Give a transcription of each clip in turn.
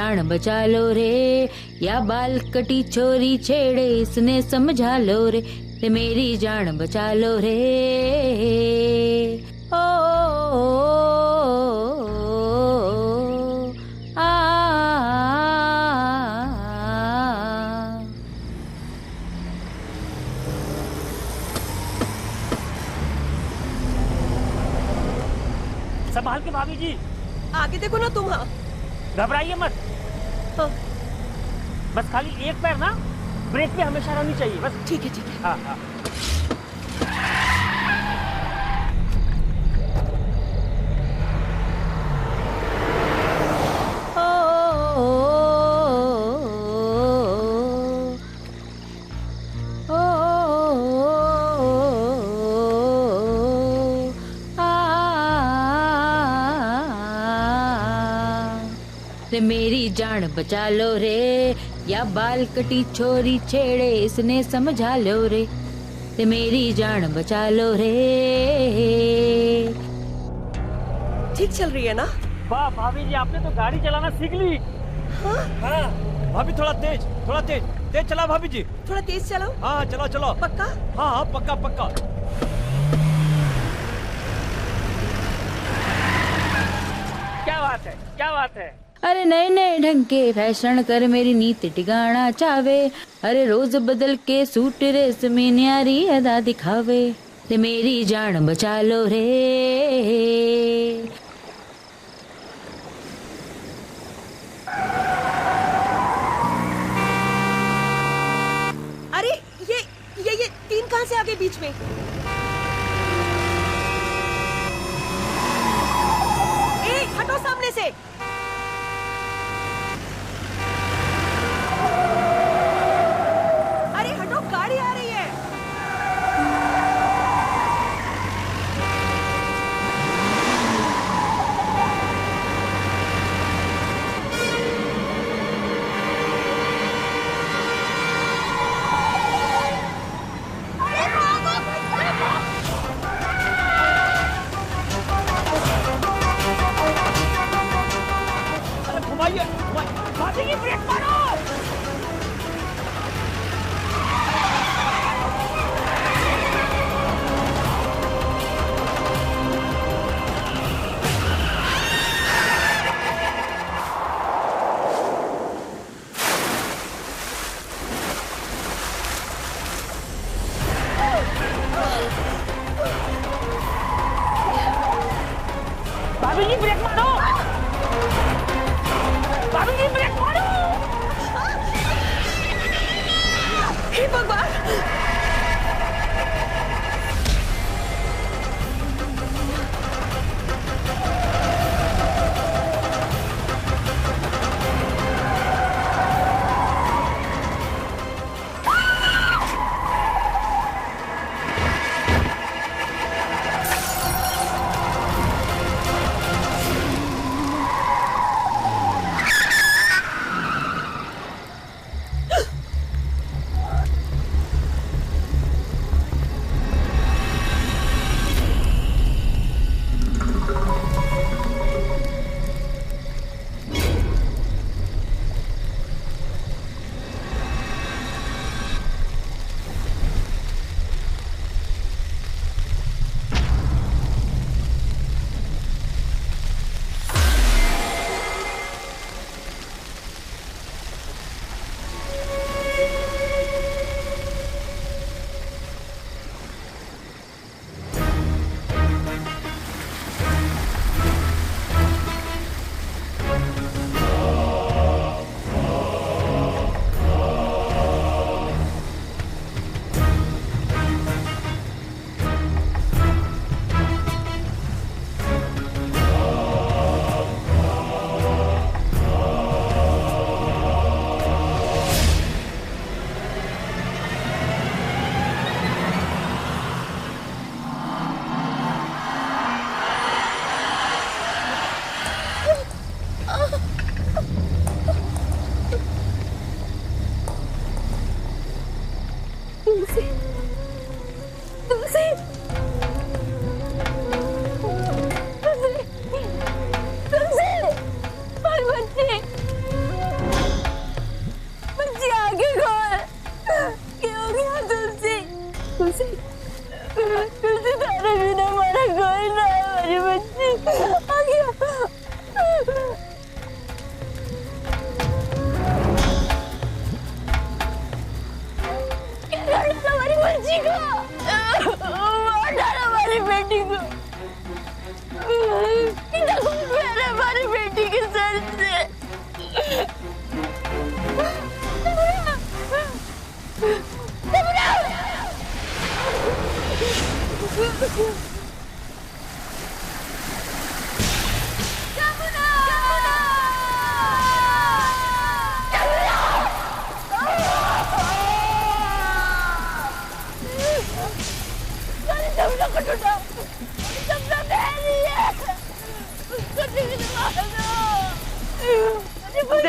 जान बचा लो रे, या बाल कटी छोरी छेड़े इसने समझा लो रे, ते मेरी जान बचा लो रे। ओ, ओ, आ, संभाल के भाभी जी। आगे देखो ना तुम। हाँ घबराइए मत। हाँ बस खाली एक पैर ना ब्रेक पे हमेशा रहनी चाहिए बस। ठीक है ठीक है। हाँ हाँ। रे मेरी जान बचा लो रे, या बाल कटी छोरी छेड़े इसने समझा लो रे, ते मेरी जान बचा लो रे। ठीक चल रही है ना? वाह भाभी जी, आपने तो गाड़ी चलाना सीख ली। हाँ हाँ भाभी थोड़ा तेज तेज चला भाभी जी। थोड़ा तेज चलाओ। हाँ चलो चलो। पक्का? हाँ हाँ पक्का पक्का। क्या बात है, क्या बात है। अरे नए नए ढंग के फैशन कर मेरी नीति टिकाना चावे, अरे रोज बदल के सूट रेस में न्यारी अदा दिखावे, ते मेरी जान बचा लो रे। अरे ये तीन कहाँ से आ गए बीच में? ए हटो सामने से। अरे हटो, गाड़ी आ रही है। अरे घुमाइए भाभी जी ब्रेक मारो। भाभी जी ब्रेक मारो। भाभी जी ब्रेक मारो।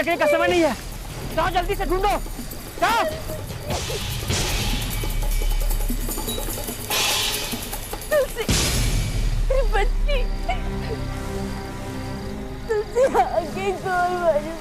देखने का समय नहीं है, जाओ जल्दी से ढूंढो, जाओ। बच्ची तुझे आगे कौन मारे?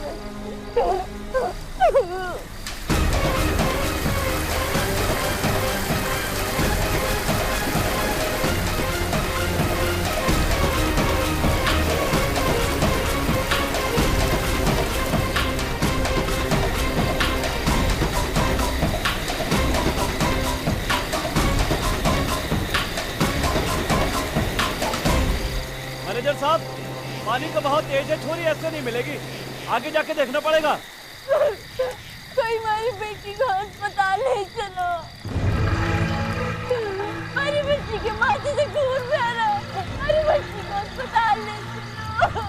मैनेजर साहब, पानी का बहाव तेज है, छोरी ऐसे नहीं मिलेगी, आगे जाके देखना पड़ेगा। कोई हमारी बेटी को अस्पताल ले चलो, हमारी बच्ची के माथे से खून बह रहा है, हमारी बच्ची को अस्पताल ले चलो।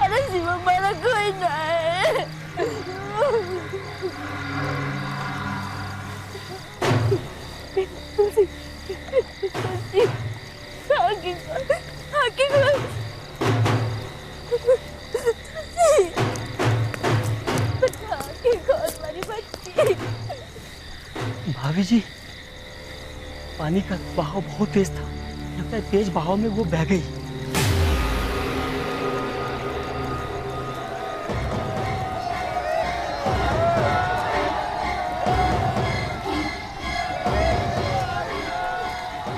अरे शिव, हमारा कोई ना है। भाभी जी, पानी का बहाव बहुत तेज था, लगता है तेज बहाव में वो बह गई।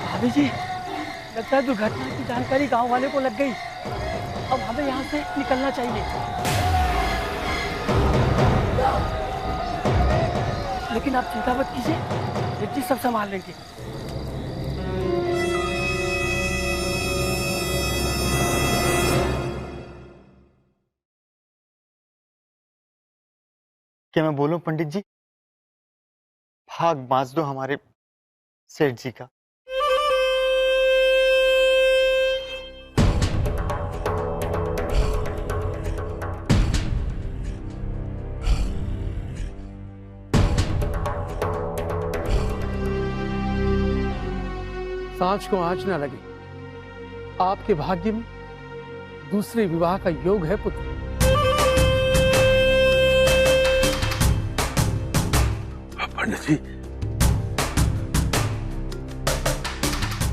भाभी जी, लगता है दुर्घटना की जानकारी गांव वाले को लग गई। अब हमें यहाँ से निकलना चाहिए। लेकिन आप चिंता मत कीजिए, जी सब संभाल लेंगे। क्या मैं बोलूं पंडित जी? भाग बांच दो हमारे सेठ जी का। सांच को आंच न लगे, आपके भाग्य में दूसरे विवाह का योग है पुत्र। पंडित जी,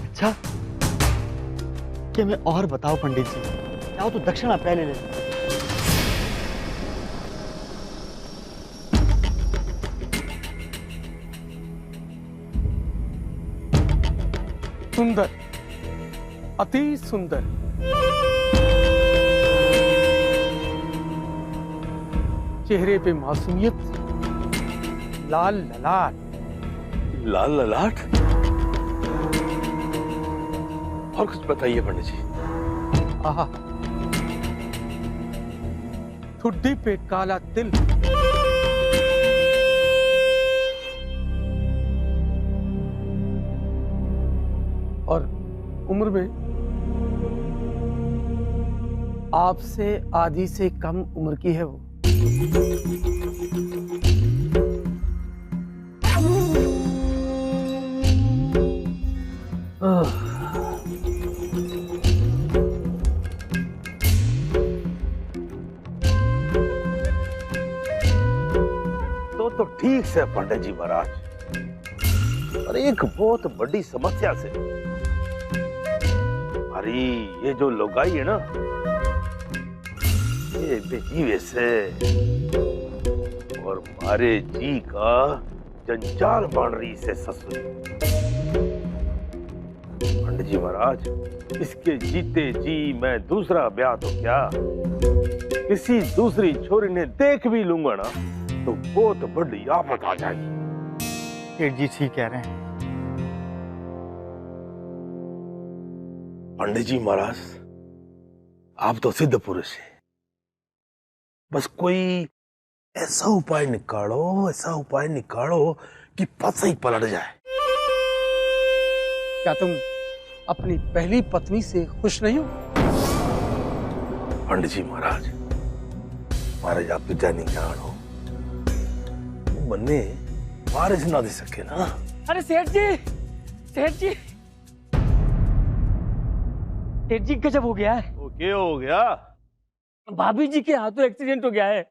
अच्छा क्या मैं और बताओ पंडित जी, जाओ तो दक्षिणा पहले ले लो। सुंदर, अति सुंदर। चेहरे पे मासूमियत, लाल ललाट। लाल ललाट? और कुछ बताइए पंडित जी। आहा, ठुड्डी पे काला तिल। और उम्र में आपसे आधी से कम उम्र की है वो। तो ठीक से पंडित जी महाराज, और एक बहुत बड़ी समस्या से, अरे ये जो लोगाई है ना, ये बेजीवे से और मारे जी का जंजाल बन रही से ससुर। पंडित जी महाराज, इसके जीते जी मैं दूसरा ब्याह तो क्या, किसी दूसरी छोरी ने देख भी लूंगा ना तो बहुत बड़ी आफत आ जाएगी। सेठ जी ठीक कह रहे हैं। पंडित जी महाराज, आप तो सिद्ध पुरुष हैं, बस कोई ऐसा उपाय निकालो कि पता ही पलट जाए। क्या तुम अपनी पहली पत्नी से खुश नहीं हो? पंडित जी महाराज, आप तो जानी जान हो, मन्ने वारिस ना दे सके ना। अरे सेठ जी, सेठ जी, सेठ जी गजब हो गया है। ओके हो गया। भाभी जी के हाथों एक्सीडेंट हो गया है।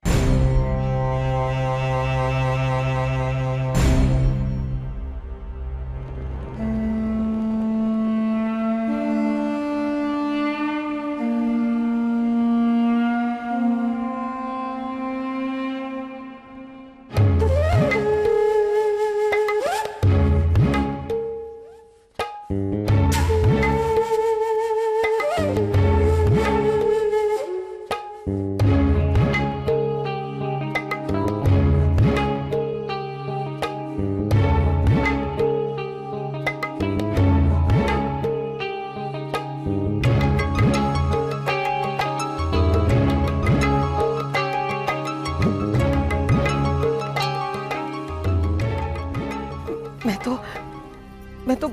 मैं तो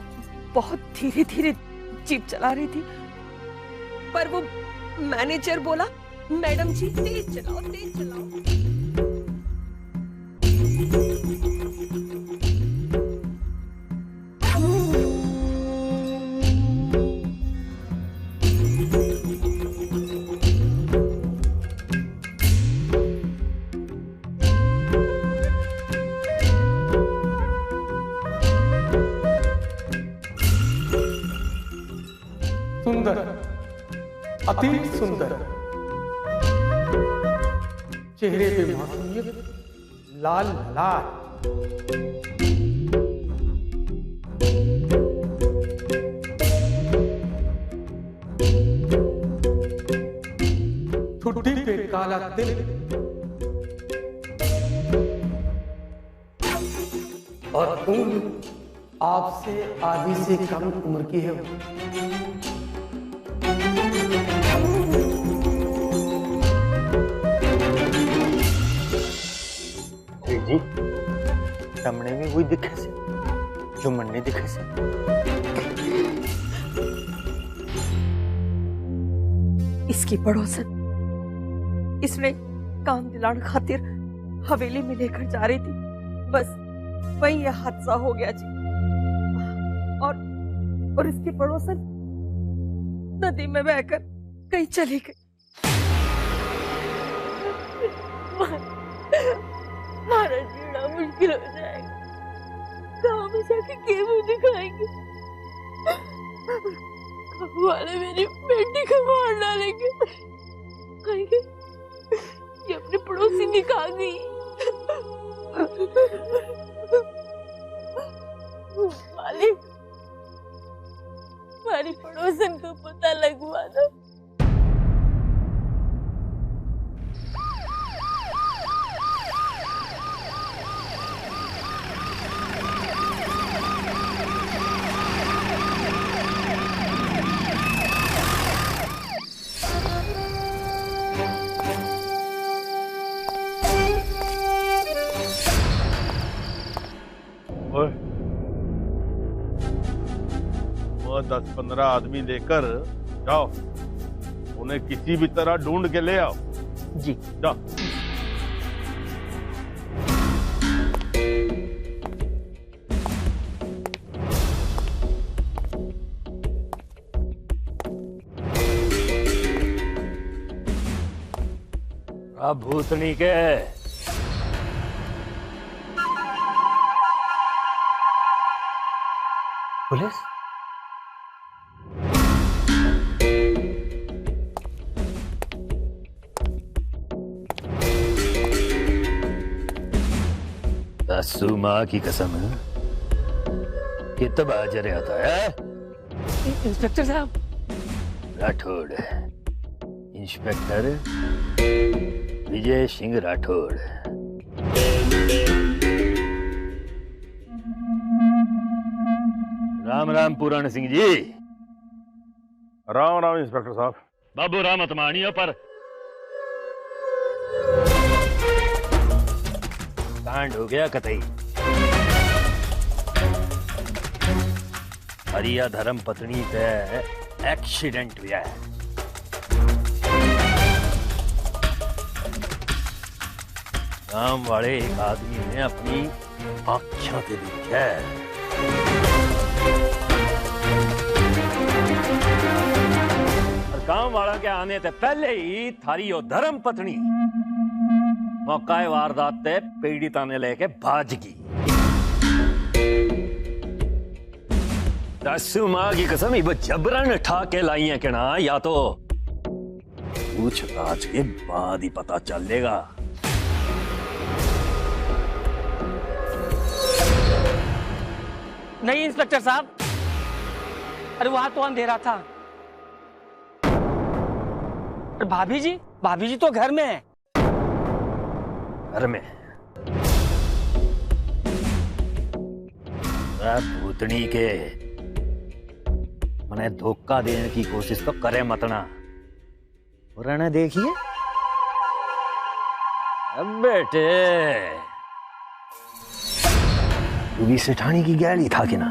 बहुत धीरे धीरे जीप चला रही थी, पर वो मैनेजर बोला, मैडम जी तेज चलाओ तेज चलाओ। सुंदर, अति सुंदर, चेहरे पे मासूमियत, लाल लाल। ठुड्डी पे काला तिल और उम्र आपसे आधी से कम उम्र की है। जी सामने में वही दिखे से जो मन नहीं दिखे से। इसकी पड़ोसन इसने काम दिलाने खातिर हवेली में लेकर जा रही थी, बस वही यह हादसा हो गया जी। और इसकी पड़ोसन नदी में बहकर कहीं चली गई। हमारा जीना मुश्किल हो जाएगा। गाँव में जाके गेहूं दिखाएंगे, गाँव वाले मेरी बेटी को मार डालेंगे। कहेंगे ये अपने पड़ोसी निकाह गई। मालिक, हमारी पड़ोसन को पता लगवा दो। वो 10-15 आदमी लेकर जाओ, उन्हें किसी भी तरह ढूंढ के ले आओ। जी जाओ। अब भूतनी के पुलिस? सासू माँ की कसम है कि तब हाजिर आता है। इंस्पेक्टर साहब। राठौड़, इंस्पेक्टर विजय सिंह राठौड़। राम राम पुराण सिंह जी। राम राम इंस्पेक्टर साहब। बाबू राम अतमानियों पर कांड हो गया कतई। हरिया धर्म पत्नी पे एक्सीडेंट हुआ है। गांव वाले एक आदमी ने अपनी आँखों से देखा है। काम वाला के आने से पहले ही थारी यो धर्म पत्नी मौका वारदात ते पीड़िता ने लेके भाज गई। दस्सू माँ की कसम इब जबरन ठा के लाई है कि ना, या तो पूछताछ के बाद ही पता चलेगा। नहीं इंस्पेक्टर साहब, अरे वहां तो अंधेरा था। अरे भाभी जी तो घर में है। घर में भूतनी के मने धोखा देने की कोशिश तो करे मतना। रहने देखिए अब बेटे, तू भी सेठानी की गैली था कि ना?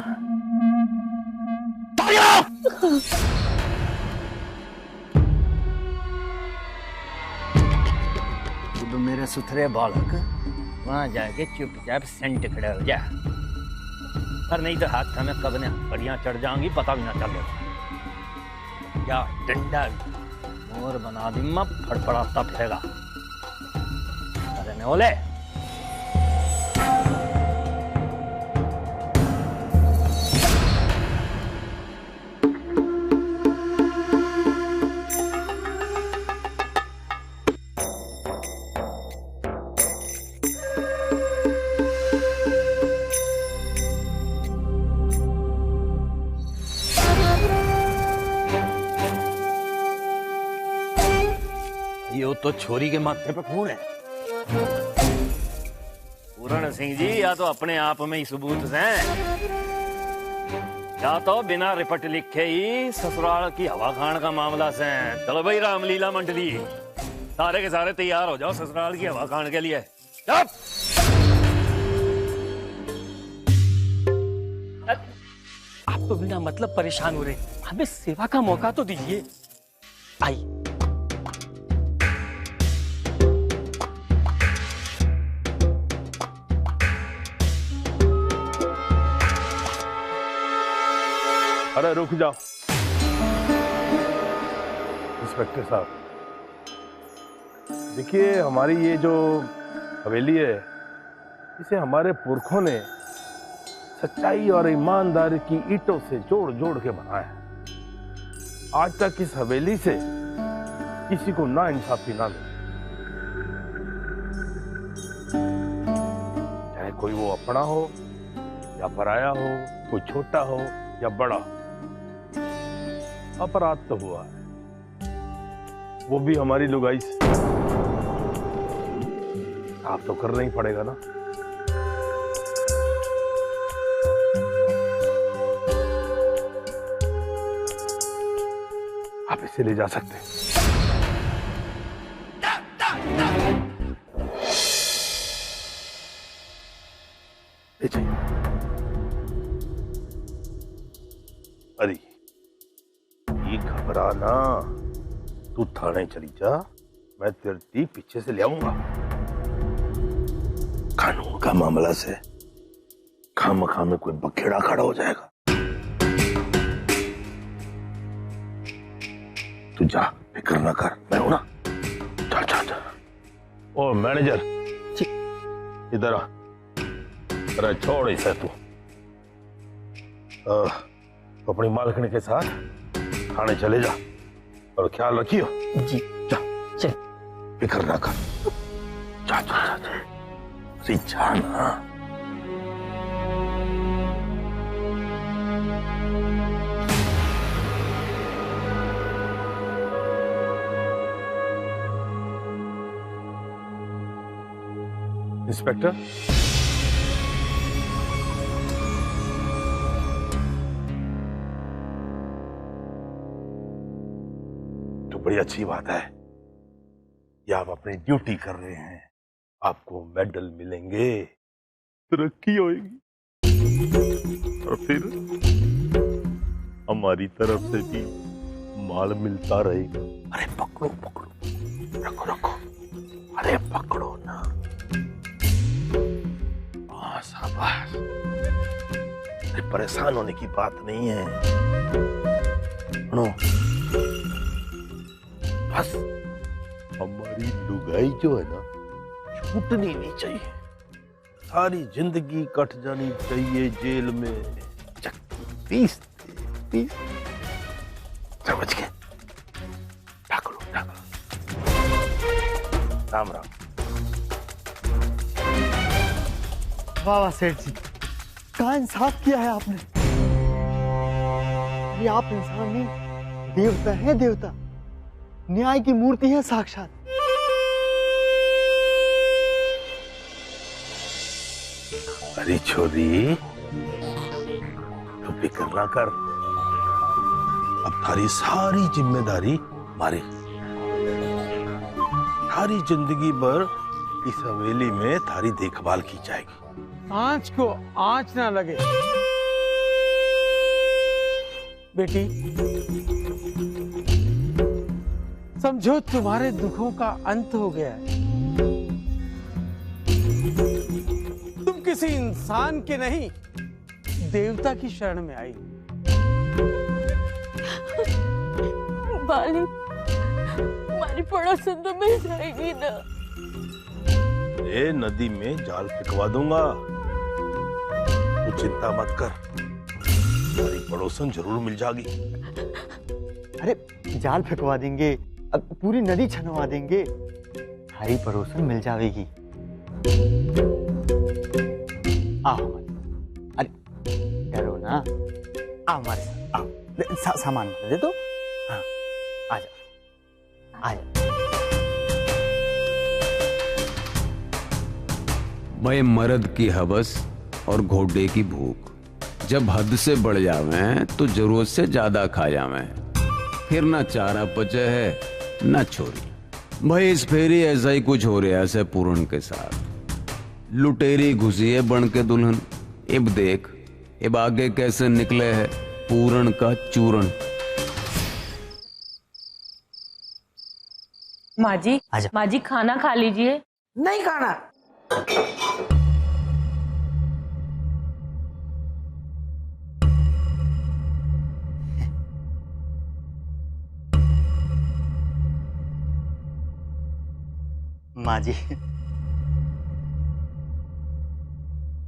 तू मेरे सुथरे बालक वहां जाके चुपचाप सेंट खड़े हो जा, और नहीं तो हाथ में कब ने हड्डियां चढ़ जाएंगी पता भी ना चलेगा। या डंडा मोर बना दी मैं फड़फड़ाता फिरेगा। अरे ने बोले यो तो छोरी के माथे पे खून है। पूरण सिंह जी या तो अपने आप में ही सबूत हैं, या तो बिना रिपट लिखे ही ससुराल की हवा खान का मामला से। चलो भाई रामलीला मंडली, सारे के सारे तैयार हो जाओ ससुराल की हवा खान के लिए। चुप! आप तो बिना मतलब परेशान हो रहे, हमें सेवा का मौका तो दीजिए। आई अरे रुक जाओ इंस्पेक्टर साहब, देखिए हमारी ये जो हवेली है इसे हमारे पुरखों ने सच्चाई और ईमानदारी की ईंटों से जोड़ जोड़ के बनाया है। आज तक इस हवेली से किसी को ना इंसाफी ना मिली, चाहे कोई वो अपना हो या पराया हो, कोई छोटा हो या बड़ा हो। अपराध तो हुआ है, वो भी हमारी लुगाई से। आप तो करना ही पड़ेगा ना। आप इसे ले जा सकते हैं। ले जाइए। अरे ये घबराना, तू थाने चली जा, मैं तेरी पीछे से ले आऊंगा। कानून का मामला से खामखा में कोई बखेड़ा खड़ा हो जाएगा। तू जा, फिक्र ना कर, मैं हूं ना। चल चल चल। ओ मैनेजर इधर आ। अरे छोड़ इसे, तू अपनी मालकिन के साथ थाने चले जा और ख्याल रखियो। जी जा, चल। फिक्र ना कर, जा जा जा जा। अरे जा ना। इंस्पेक्टर, तो बड़ी अच्छी बात है कि आप अपनी ड्यूटी कर रहे हैं। आपको मेडल मिलेंगे, तरक्की होगी, और फिर हमारी तरफ से भी माल मिलता रहेगा। अरे पकड़ो पकड़ो, रखो रखो, अरे पकड़ो ना। शाबाश। अरे परेशान होने की बात नहीं है। सुनो, बस हमारी लुगाई जो है ना छूटनी नहीं चाहिए, सारी जिंदगी कट जानी चाहिए जेल में। पीस पीस समझ गए? ढाक लो ढाक लो। राम राम। वाह वाह सेठ जी, कहाँ इंसाफ किया है आपने। ये आप इंसान नहीं, देवता है देवता, न्याय की मूर्ति है साक्षात। अरे छोरी तो फिक्र ना कर, अब थारी सारी जिम्मेदारी मारी। थारी जिंदगी भर इस हवेली में थारी देखभाल की जाएगी। आँच को आँच ना लगे बेटी, समझो तुम्हारे दुखों का अंत हो गया है। तुम किसी इंसान के नहीं, देवता की शरण में आई। मालिक, हमारी पड़ोसन तो मिल जाएगी ना। ए नदी में जाल फेंकवा दूंगा, तू चिंता मत कर, हमारी पड़ोसन जरूर मिल जाएगी। अरे जाल फेंकवा देंगे, अब पूरी नदी छनवा देंगे, हरी पड़ोसन मिल जाएगी। आओ हमारे, अरे डरो ना, आओ हमारे साथ, आओ सामान दे दो। हाँ आ जाओ आ जाओ। मैं मर्द की हवस और घोड़े की भूख जब हद से बढ़ जावे तो जरूरत से ज्यादा खा जावे, फिर ना चारा पचे है ना छोरी। भाई इस फेरी ऐसा ही कुछ हो रहा है पूरन के साथ। लुटेरी घुसी है बन के दुल्हन, इब देख इब आगे कैसे निकले है पूरन का चूरन। माँ जी खाना खा लीजिए। नहीं खाना। माँ जी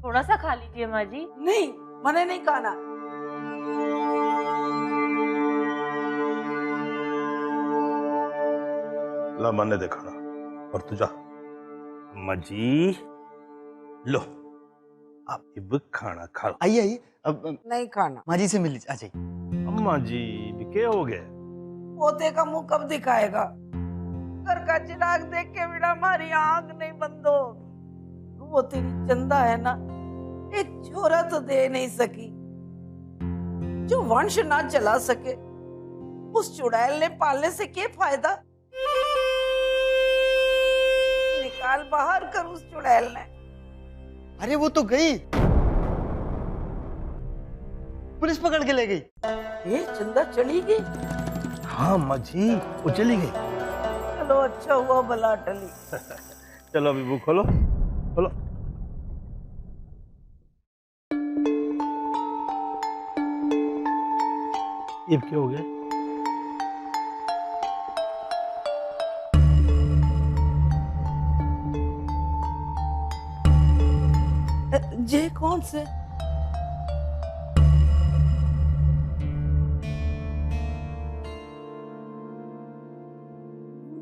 थोड़ा सा खा लीजिए माँ जी। नहीं, मैंने नहीं खाना। ला मैंने देखा ना, और तू जा। मजी लो, आप इब खाना खा लो। आइए आइए, अब नहीं खाना। माँ जी से मिल लीजिए, आ जाइए। अम्मा जी क्या हो गया? पोते का मुंह कब दिखाएगा? घर का चिराग देख के बिना हमारी आंख नहीं बंद हो। वो तेरी चंदा है ना, एक छोरा तो दे नहीं सकी, जो वंश ना चला सके, उस चुड़ैल ने पालने से क्या फायदा? निकाल बाहर कर उस चुड़ैल ने। अरे वो तो गई, पुलिस पकड़ के ले गई। ये चंदा चली गई? हाँ अम्मा जी वो चली गई। चलो अच्छा हुआ भला टली। चलो अभी बुक खोलो खोलो। ये क्या हो गया? जे कौन से?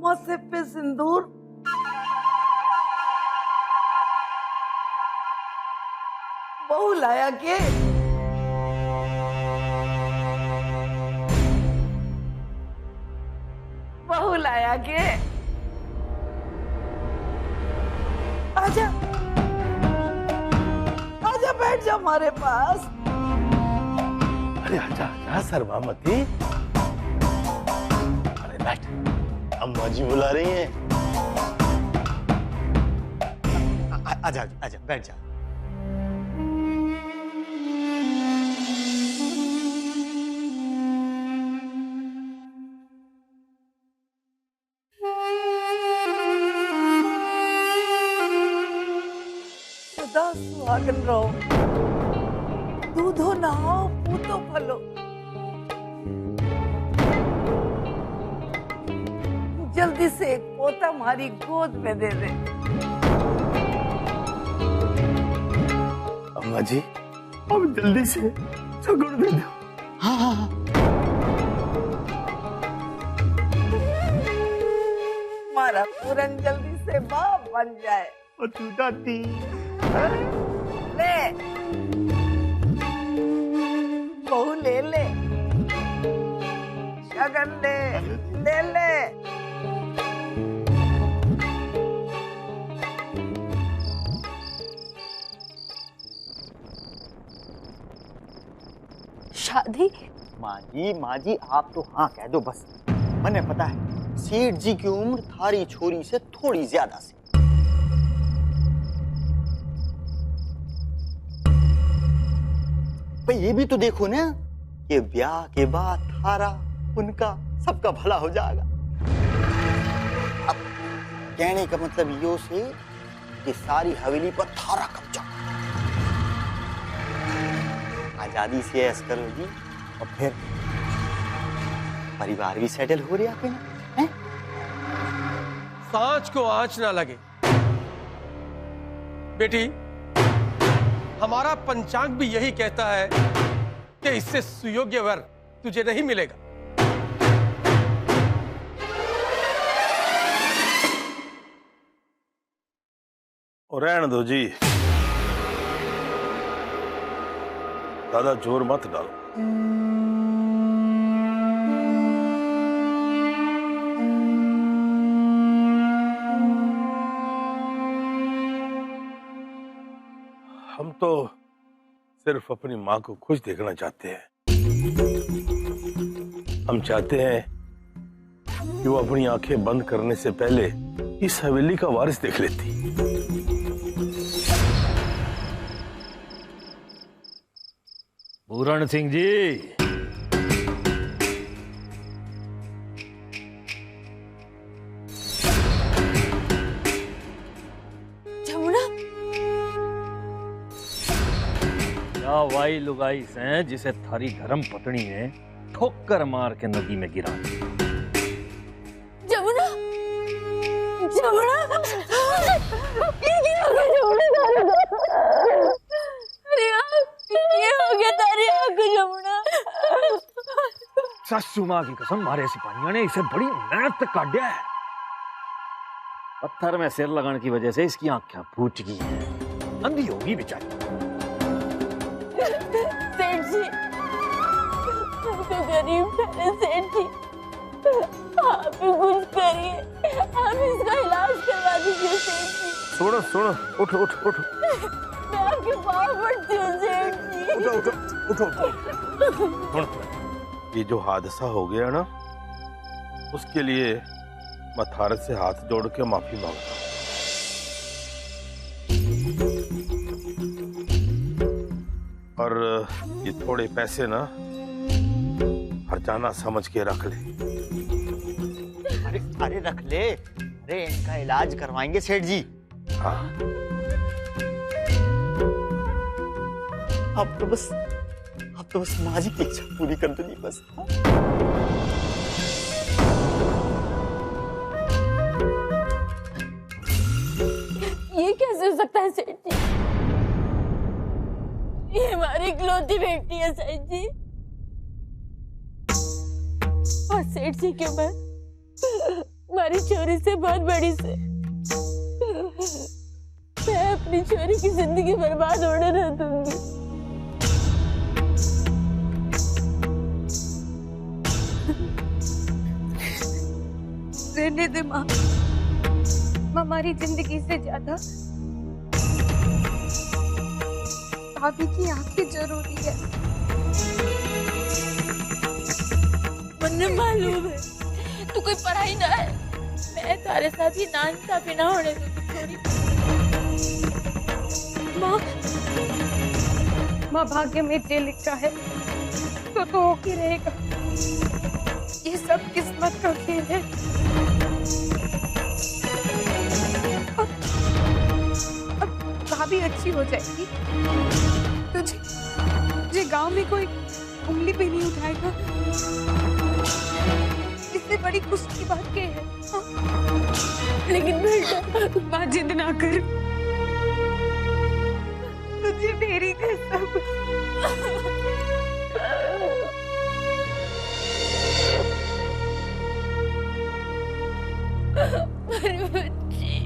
माथे पे सिंदूर, बहू लाया के? बहू लाया के? आजा आजा, बैठ जा हमारे पास। अरे आजा आजा शर्मामती। अरे बैठ, अम्मा जी बुला रही हैं। आजा आजा बैठ जा। सदा सुहागन रहो, दूधो नहाओ, पूतो फलो, जल्दी से एक पोता हमारी गोद में दे दे। अम्मा जी अब जल्दी से सगुन दे दो। हाँ हाँ हाँ। हमारा पूरन जल्दी से बाप बन जाए। और तू दादी ले बहू ले ले, शगन ले ले ले। शादी? माँ जी आप तो हाँ कह दो बस। मैंने पता है सेठ जी की उम्र थारी छोरी से थोड़ी ज्यादा सी। भाई ये भी तो देखो ना कि ब्याह के बाद थारा उनका सबका भला हो जाएगा। अब कहने का मतलब यो से कि सारी हवेली पर थारा कब्जा, आजादी से ऐश करो जी, और फिर परिवार भी सेटल हो रहा है ना। सांच को आंच ना लगे बेटी, हमारा पंचांग भी यही कहता है कि इससे सुयोग्य वर तुझे नहीं मिलेगा। और रहने दो जी, ज्यादा जोर मत डालो। हम तो सिर्फ अपनी माँ को खुश देखना चाहते हैं। हम चाहते हैं कि वो अपनी आंखें बंद करने से पहले इस हवेली का वारिस देख लेती। पूरण सिंह जी, जमुना, क्या वाई लुगाई से जिसे थारी धर्म पत्नी ने ठोकर मार के नदी में गिरा दी। जमुना, जमुना, ये हो गया जमुना, अरे ये हो गया तारी आंख जमुना। सासू माँ की कसम, मारे सिपाहियों ने इसे बड़ी मेहनत तक काटा है। पत्थर में सिर लगाने की वजह से इसकी आंखें फूट गई हैं, अंधी होगी बेचारी। सेठ जी, तो गरीब ठहरे सेठ जी, आप ही कुछ करिए, आप इसका इलाज करवा दीजिए सेठ जी। सुनो सुनो, उठो उठो उठो, मैं आपके पाँव पड़ती हूँ सेठ जी। उठो उठो उठो उठो। ये जो हादसा हो गया ना, उसके लिए मैं थारे से हाथ जोड़ के माफी मांगता हूँ। और ये थोड़े पैसे ना हरजाना समझ के रख ले। अरे अरे रख ले, अरे इनका इलाज करवाएंगे सेठ जी। हाँ, अब तो बस माँ जी की इच्छा पूरी कर दो बस। ये कैसे हो सकता है सेठ जी? ये हमारी इकलौती बेटी है सेठ जी, और सेठ जी के बाद हमारी छोरी से बहुत बड़ी से मैं अपनी छोरी की जिंदगी बर्बाद होने न दूंगी। रहने दे माँ, हमारी जिंदगी से ज्यादा भाभी की आंखें जरूरी है। मुझे मालूम है तू कोई पढ़ाई ना है, मैं तारे साथ ही नाइंसाफी ना होने दूंगी थोड़ी। माँ भाग्य में जे लिखा है तो होके रहेगा, ये सब किस्मत का खेल है। अब भाभी अच्छी हो जाएगी, तुझे गांव में कोई उंगली पे नहीं उठाएगा, इस इससे बड़ी खुशी की बात क्या है? हाँ? लेकिन बेटा माँ जिद ना कर, मुझे मेरी कसम। पर बच्ची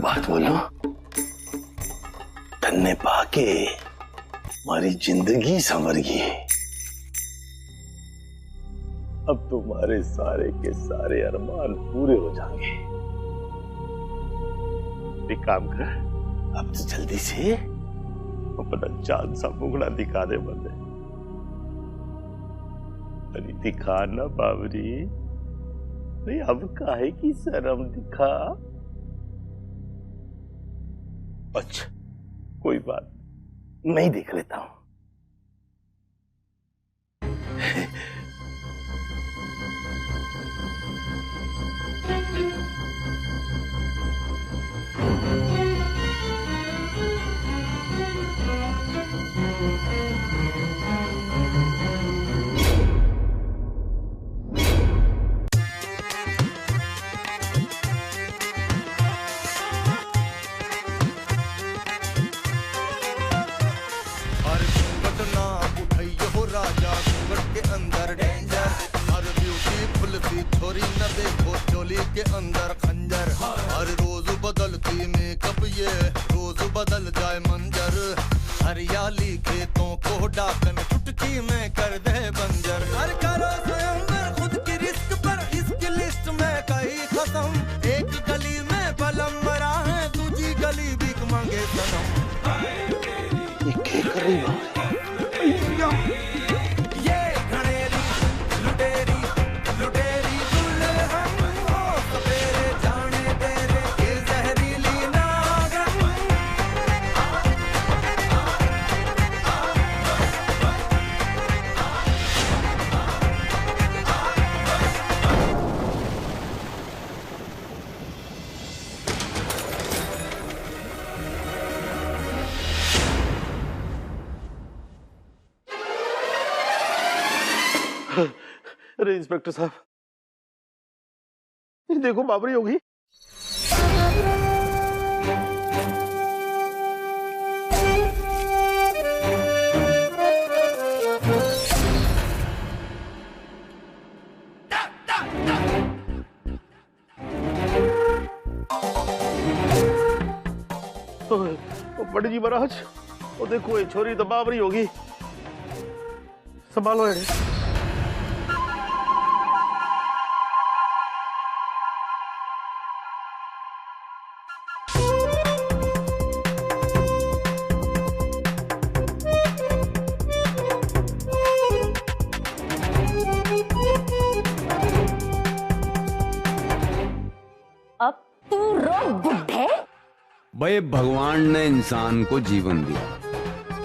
बात बोलो, धन्य पाके हमारी जिंदगी संवर गई। अब तुम्हारे सारे के सारे अरमान पूरे हो जाएंगे। एक काम कर, अब तो जल्दी से अपना चांद सा मुगड़ा दिखा दे बंदे। अरे दिखा ना बाबरी। नहीं अब काहे की शर्म दिखा। अच्छा कोई बात नहीं, देख लेता हूं। छोरी न देखो चोली के अंदर खंजर, हर रोज बदलती मेकअप ये रोज बदल जाए मंजर, हरियाली खेतों को डाकन चुटकी में कर दे बंजर। हर करो स्वयंवर खुद की रिस्क पर, इसकी लिस्ट में कई खत्म, एक गली में बलम मरा है, दूसरी गली भीख मांगे सनम। ये कर रही है? अरे इंस्पेक्टर साहब, ये देखो बाबरी होगी। पंडित जी महाराज, वो देखो ये छोरी तो बाबरी होगी, संभालो है। अब तू रो बुढ़े। भाई भगवान ने इंसान को जीवन दिया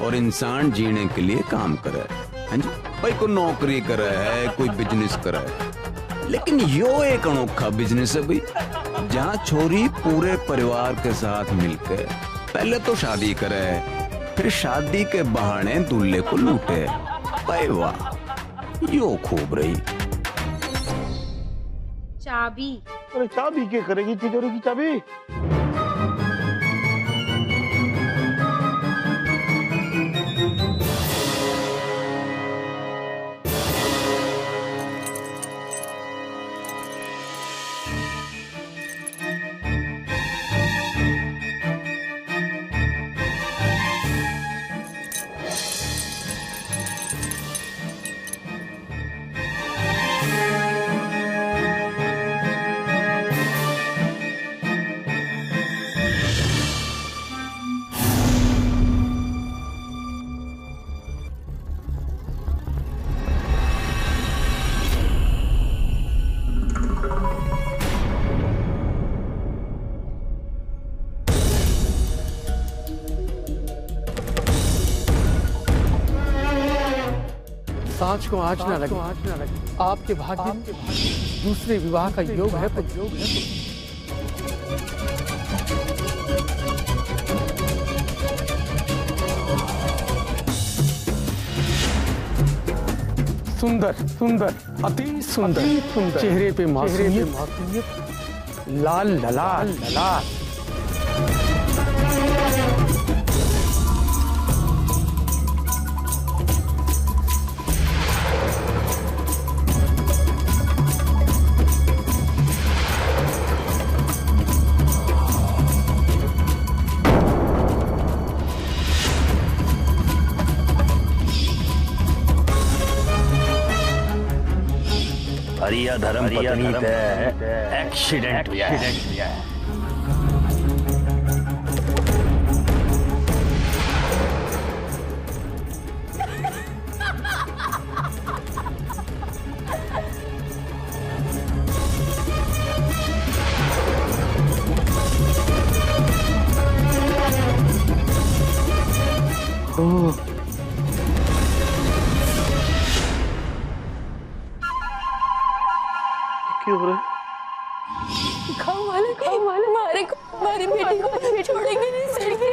और इंसान जीने के लिए काम करे, हाँ जी भाई, कोई नौकरी करे है, कोई बिजनेस करे है, लेकिन यो एक अनोखा बिजनेस है भाई, जहाँ छोरी पूरे परिवार के साथ मिलकर पहले तो शादी करे, फिर शादी के बहाने दूल्हे को लूटे। भाई वाह, यो खूब रही। चाबी। अरे चाबी क्या करेगी तिजोरी की चाबी? सांच को आँच न लगे, आपके भाग्य में दूसरे विवाह का योग है। सुंदर सुंदर अति सुंदर चेहरे पे मासूमियत, लाल ललाल ललाल। हरिया धर्म पत्नी एक्सीडेंट हुआ है। क्यों हो रहा है? गाँव वाले हमारी बेटी को छोड़ेंगे नहीं सेठ जी।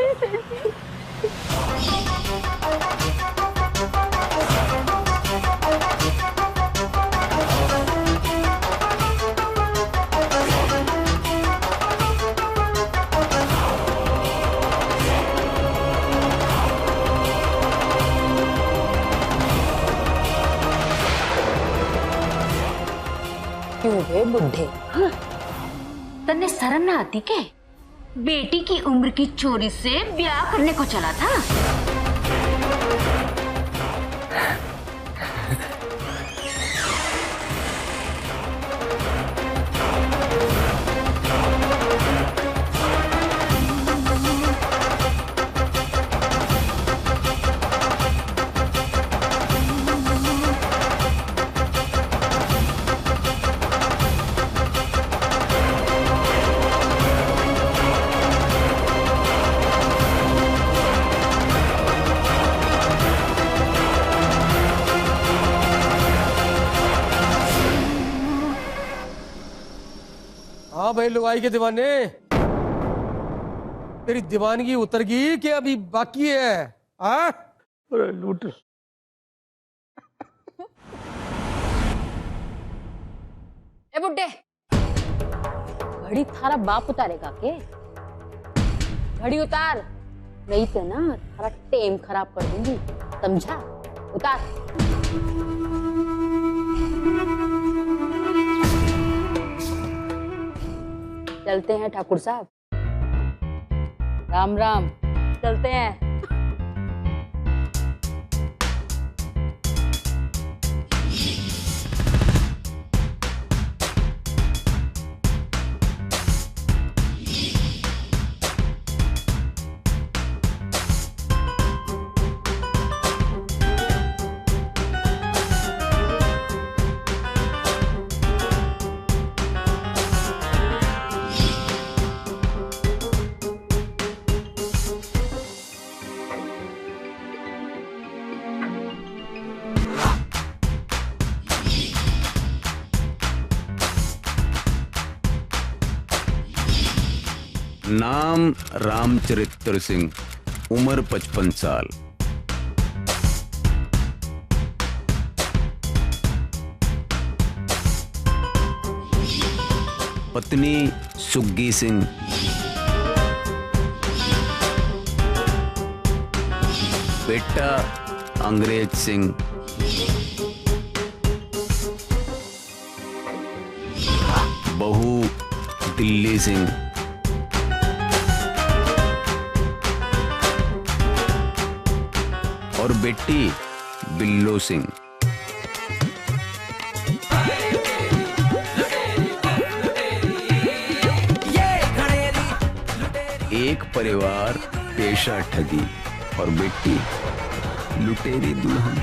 क्यों बे बुढ़े? हाँ? तन्ने शर्म ना आती के? बेटी की उम्र की छोरी से ब्याह करने को चला था। हाँ भाई लुगाई के दीवाने, तेरी दीवानगी उतर गई कि अभी बाकी है? हाँ अरे लूट। ए बुड्ढे, घड़ी थारा बाप उतारेगा के? घड़ी उतार, नहीं तो ना थारा टेम खराब कर दूंगी, समझा? उतार। चलते हैं ठाकुर साहब। राम राम। चलते हैं। नाम रामचरित्र सिंह, उम्र 55 साल। पत्नी सुग्गी सिंह। बेटा अंग्रेज सिंह। बहू दिल्ली सिंह। और बेटी बिल्लो सिंह। एक परिवार, पेशा ठगी और बेटी लुटेरी दुल्हन।